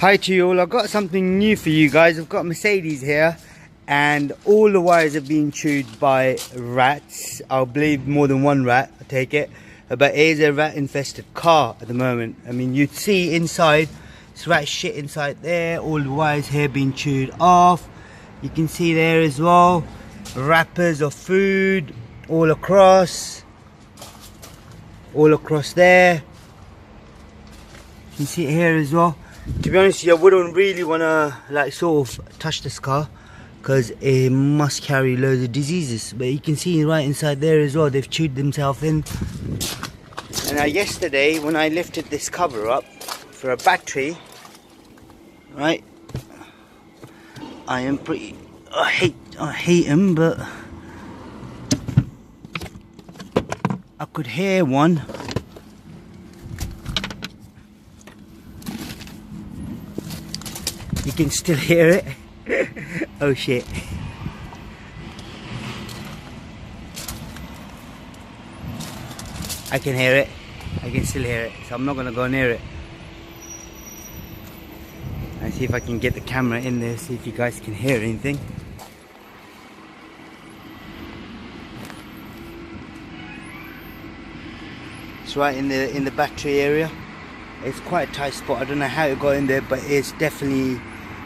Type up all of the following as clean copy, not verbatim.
Hi to you all, I've got something new for you guys. I've got Mercedes here and all the wires have been chewed by rats. I believe more than one rat, I take it. But it is a rat infested car at the moment. I mean, you'd see inside, it's rat shit inside there, all the wires here being chewed off. You can see there as well, wrappers of food all across there. You can see it here as well. To be honest with you, I wouldn't really want to like sort of touch this car because it must carry loads of diseases. But you can see right inside there as well, they've chewed themselves in. And yesterday when I lifted this cover up for a battery, right, I hate them, but I could hear one. You can still hear it. Oh shit. I can hear it. I can still hear it. So I'm not gonna go near it. And see if I can get the camera in there, see if you guys can hear anything. It's right in the battery area. It's quite a tight spot. I don't know how it got in there, but it's definitely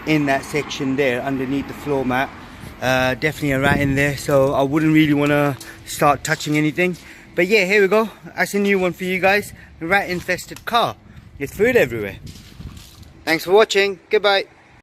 in that section there underneath the floor mat. Definitely a rat in there, so I wouldn't really want to start touching anything. But yeah, here we go. That's a new one for you guys. A rat infested car. There's food everywhere. Thanks for watching. Goodbye.